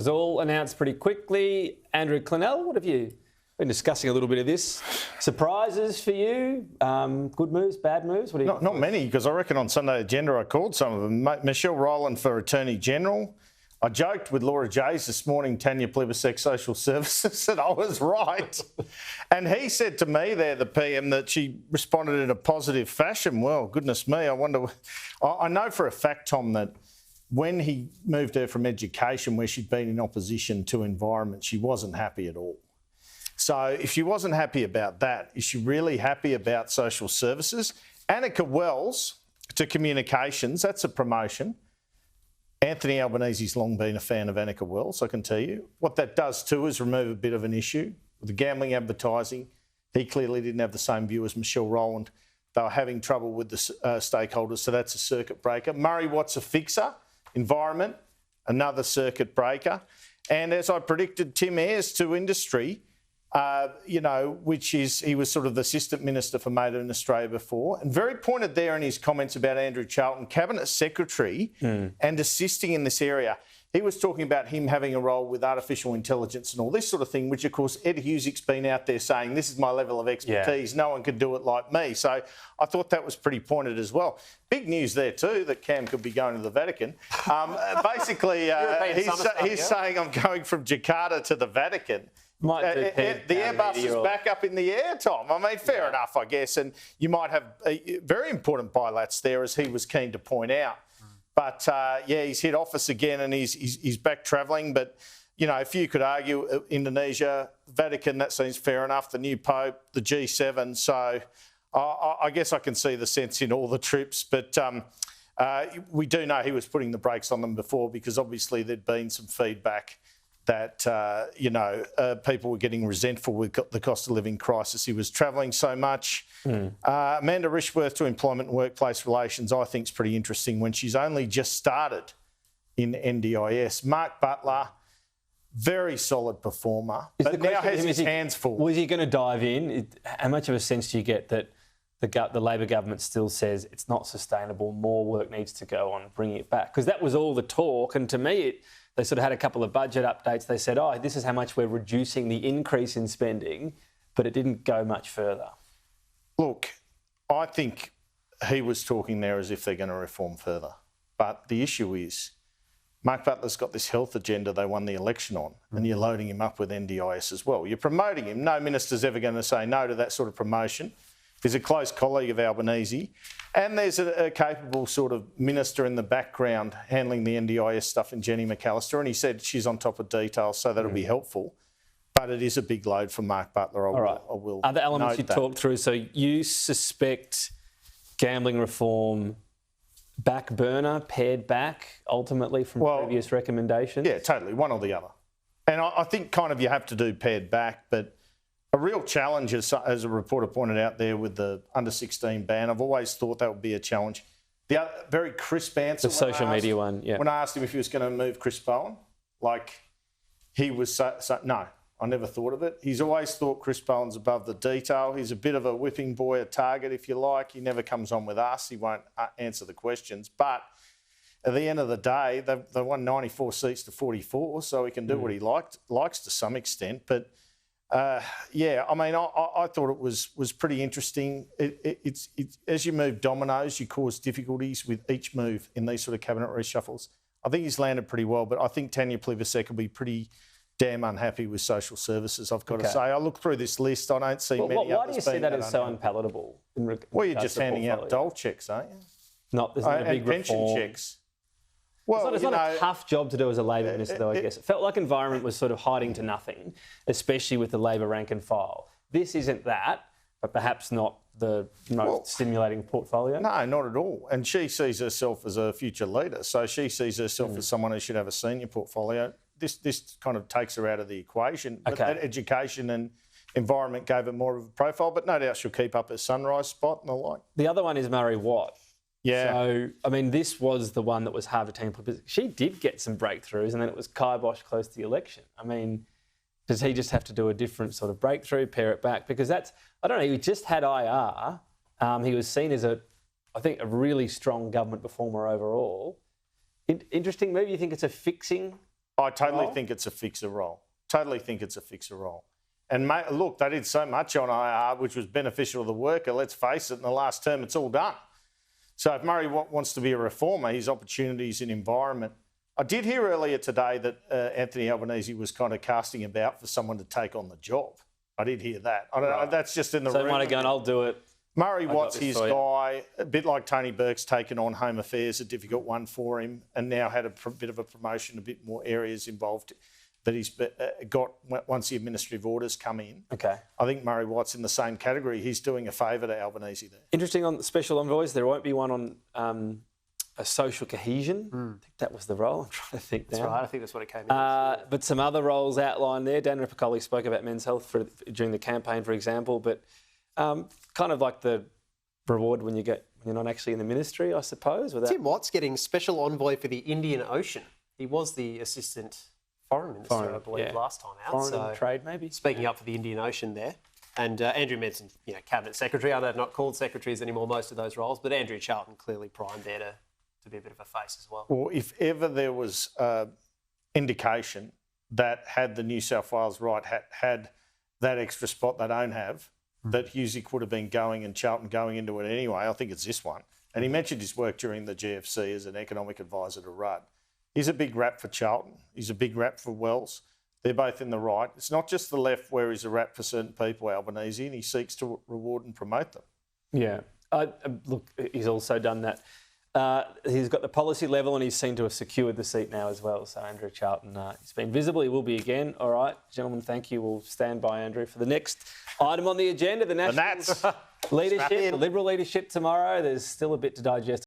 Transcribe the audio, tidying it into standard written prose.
was all announced pretty quickly. Andrew Clennell, what have you been discussing a little bit of this? Surprises for you? Good moves, bad moves? What do you Not many, because I reckon on Sunday agenda I called some of them. Michelle Rowland for Attorney General. I joked with Laura Jays this morning, Tanya Plibersek, Social Services, and I was right. And he said to me there, the PM, that she responded in a positive fashion. Well, goodness me, I wonder... I know for a fact, Tom, that when he moved her from education, where she'd been in opposition to environment, she wasn't happy at all. So if she wasn't happy about that, is she really happy about social services? Annika Wells to communications, that's a promotion. Anthony Albanese's long been a fan of Annika Wells, I can tell you. What that does too is remove a bit of an issue with the gambling advertising. He clearly didn't have the same view as Michelle Rowland. They were having trouble with the stakeholders, so that's a circuit breaker. Murray Watt's a fixer, environment, another circuit breaker. And as I predicted, Tim Ayres to industry, which is, he was sort of the Assistant Minister for Made in Australia before, and very pointed there in his comments about Andrew Charlton, Cabinet Secretary, and assisting in this area. He was talking about him having a role with artificial intelligence and all this sort of thing, which, of course, Ed Husick's been out there saying, this is my level of expertise, no one can do it like me. So I thought that was pretty pointed as well. Big news there too, that Cam could be going to the Vatican. Basically, he's saying, I'm going from Jakarta to the Vatican. The Airbus is back up in the air, Tom. I mean, fair enough, I guess. And you might have very important bilats there, as he was keen to point out. But, he's hit office again and he's back travelling. But, if you could argue Indonesia, Vatican, that seems fair enough. The new Pope, the G7. So I guess I can see the sense in all the trips. But we do know he was putting the brakes on them before, because obviously there'd been some feedback that, people were getting resentful with the cost of living crisis. He was travelling so much. Amanda Rishworth to Employment and Workplace Relations, I think is pretty interesting when she's only just started in NDIS. Mark Butler, very solid performer, but now has his hands full. Was he going to dive in? How much of a sense do you get that the Labor government still says it's not sustainable, more work needs to go on bringing it back? Because that was all the talk, and to me they sort of had a couple of budget updates. They said, this is how much we're reducing the increase in spending, but it didn't go much further. Look, I think he was talking there as if they're going to reform further. But the issue is, Mark Butler's got this health agenda they won the election on, and you're loading him up with NDIS as well. You're promoting him. No minister's ever going to say no to that sort of promotion. He's a close colleague of Albanese. And there's a capable sort of minister in the background handling the NDIS stuff in Jenny McAllister, and he said she's on top of details, so that'll be helpful. But it is a big load for Mark Butler, I will Other elements you note that. talked through, so you suspect gambling reform back burner, pared back, ultimately, from previous recommendations? Yeah, totally, one or the other. And I think kind of you have to do pared back, but a real challenge, as a reporter pointed out there, with the under-16 ban. I've always thought that would be a challenge. The other, very crisp answer... The social media one, yeah. When I asked him if he was going to move Chris Bowen, he was no, I never thought of it. He's always thought Chris Bowen's above the detail. He's a bit of a whipping boy, a target, if you like. He never comes on with us. He won't answer the questions. But at the end of the day, they won 94 seats to 44, so he can do what he likes to some extent. But... I thought it was pretty interesting. It's as you move dominoes, you cause difficulties with each move in these sort of cabinet reshuffles. I think he's landed pretty well, but I think Tanya Plibersek will be pretty damn unhappy with social services, I've got to say. I look through this list, I don't see many others. Why do you see that as so unpalatable? Well, you're just handing out dole checks, aren't you? There's not a big pension reform. checks. Well, it's not a tough job to do as a Labor minister, though, I guess. It felt like environment was sort of hiding to nothing, especially with the Labor rank and file. This isn't that, but perhaps not the most stimulating portfolio. No, not at all. And she sees herself as a future leader, so she sees herself as someone who should have a senior portfolio. This kind of takes her out of the equation. But that education and environment gave her more of a profile, but no doubt she'll keep up her Sunrise spot and the like. The other one is Murray Watt. Yeah. So, I mean, this was the one that was hard to Tanya Plibersek. She did get some breakthroughs, and then it was kibosh close to the election. I mean, does he just have to do a different sort of breakthrough, pare it back? Because that's, I don't know, he just had IR. He was seen as a really strong government performer overall. Interesting move. You think it's a fixing I totally think it's a fixer role. Totally think it's a fixer role. And look, they did so much on IR, which was beneficial to the worker. Let's face it, in the last term, it's all done. So if Murray wants to be a reformer, his opportunities in environment. I did hear earlier today that Anthony Albanese was kind of casting about for someone to take on the job. I did hear that. I don't know, that's just in the So he might have gone, I'll do it. Murray Watt's his guy, a bit like Tony Burke's taken on Home Affairs, a difficult one for him, and now had a bit of a promotion, a bit more areas involved that he's got once the administrative orders come in. Okay. I think Murray Watt's in the same category. He's doing a favour to Albanese there. Interesting on the special envoys, there won't be one on a social cohesion. I think that was the role. I'm trying to think now. That's right. I think that's what it came in. But some other roles outlined there. Dan Ripicoli spoke about men's health during the campaign, for example, but kind of like the reward when you're not actually in the ministry, I suppose. Tim Watt's getting special envoy for the Indian Ocean. He was the assistant foreign minister, I believe, last time out. Foreign trade, maybe. Speaking up for the Indian Ocean there. And Andrew mentioned, cabinet secretary. I know they're not called secretaries anymore, most of those roles, but Andrew Charlton clearly primed there to be a bit of a face as well. Well, if ever there was indication that had the New South Wales right had that extra spot they don't have, that Husick would have been going and Charlton going into it anyway, I think it's this one. And he mentioned his work during the GFC as an economic advisor to Rudd. He's a big rap for Charlton. He's a big rap for Wells. They're both in the right. It's not just the left where he's a rap for certain people, Albanese, and he seeks to reward and promote them. Yeah. Look, he's also done that. He's got the policy level and he's seen to have secured the seat now as well. So Andrew Charlton, he's been visible. He will be again. All right, gentlemen, thank you. We'll stand by Andrew for the next item on the agenda, the National leadership, the Liberal leadership tomorrow. There's still a bit to digest.